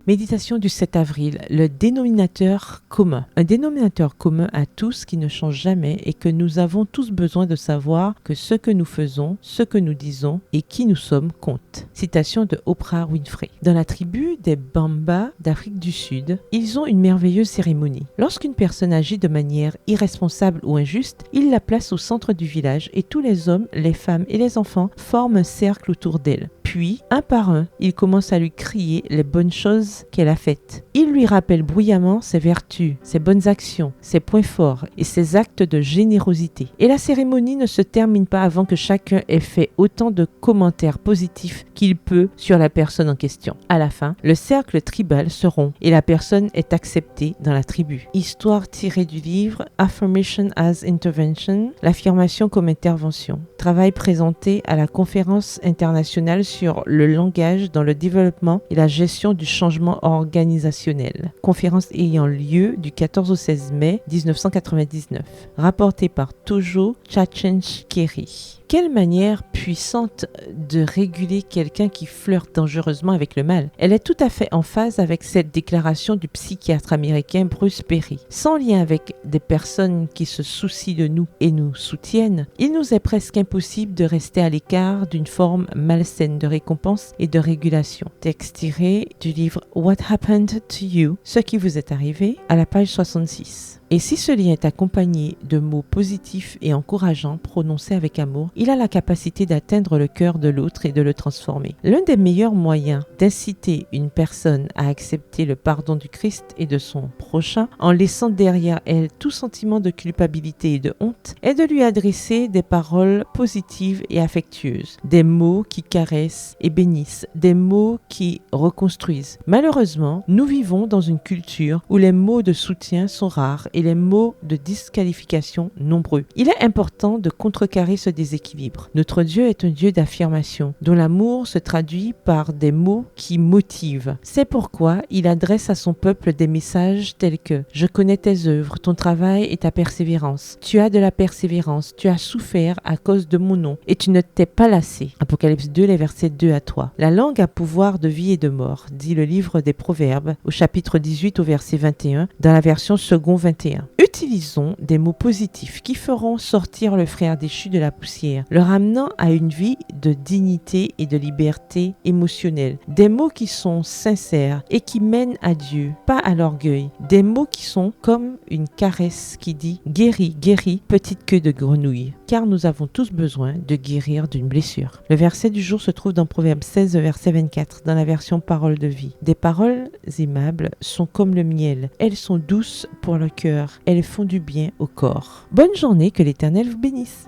Méditation du 7 avril, le dénominateur commun. Un dénominateur commun à tous qui ne change jamais et que nous avons tous besoin de savoir que ce que nous faisons, ce que nous disons et qui nous sommes compte. Citation de Oprah Winfrey. Dans la tribu des Bamba d'Afrique du Sud, ils ont une merveilleuse cérémonie. Lorsqu'une personne agit de manière irresponsable ou injuste, ils la placent au centre du village et tous les hommes, les femmes et les enfants forment un cercle autour d'elle. Puis, un par un, ils commencent à lui crier les bonnes choses qu'elle a faites. Ils lui rappellent bruyamment ses vertus, ses bonnes actions, ses points forts et ses actes de générosité. Et la cérémonie ne se termine pas avant que chacun ait fait autant de commentaires positifs qu'il peut sur la personne en question. À la fin, le cercle tribal se rompt et la personne est acceptée dans la tribu. Histoire tirée du livre Affirmation as Intervention, l'affirmation comme intervention. Travail présenté à la conférence internationale sur le langage dans le développement et la gestion du changement organisationnel. Conférence ayant lieu du 14 au 16 mai 1999. Rapporté par Tojo Chachenchkeri. Quelle manière puissante de réguler quelqu'un qui flirte dangereusement avec le mal. Elle est tout à fait en phase avec cette déclaration du psychiatre américain Bruce Perry. Sans lien avec des personnes qui se soucient de nous et nous soutiennent, il nous est presque impossible de rester à l'écart d'une forme malsaine de récompense et de régulation. Texte tiré du livre What Happened to You, ce qui vous est arrivé, à la page 66. Et si ce lien est accompagné de mots positifs et encourageants prononcés avec amour, il a la capacité d'atteindre le cœur de l'autre et de le transformer. L'un des meilleurs moyens d'inciter une personne à accepter le pardon du Christ et de son prochain, en laissant derrière elle tout sentiment de culpabilité et de honte, est de lui adresser des paroles positives et affectueuses, des mots qui caressent et bénissent, des mots qui reconstruisent. Malheureusement, nous vivons dans une culture où les mots de soutien sont rares et les mots de disqualification nombreux. Il est important de contrecarrer ce déséquilibre. Notre Dieu est un Dieu d'affirmation, dont l'amour se traduit par des mots qui motivent. C'est pourquoi il adresse à son peuple des messages tels que « Je connais tes œuvres, ton travail et ta persévérance. Tu as de la persévérance, tu as souffert à cause de mon nom et tu ne t'es pas lassé. » Apocalypse 2, les versets 2 à 3. La langue a pouvoir de vie et de mort, dit le livre des Proverbes au chapitre 18 au verset 21 dans la version second 21. Utilisons des mots positifs qui feront sortir le frère déchu de la poussière, le ramenant à une vie de dignité et de liberté émotionnelle. Des mots qui sont sincères et qui mènent à Dieu, pas à l'orgueil. Des mots qui sont comme une caresse qui dit « Guéris, guéris, petite queue de grenouille », car nous avons tous besoin de guérir d'une blessure. Le verset du jour se trouve dans Proverbe 16, verset 24, dans la version Parole de vie. Des paroles aimables sont comme le miel. Elles sont douces pour le cœur. Elles font du bien au corps. Bonne journée, que l'Éternel vous bénisse.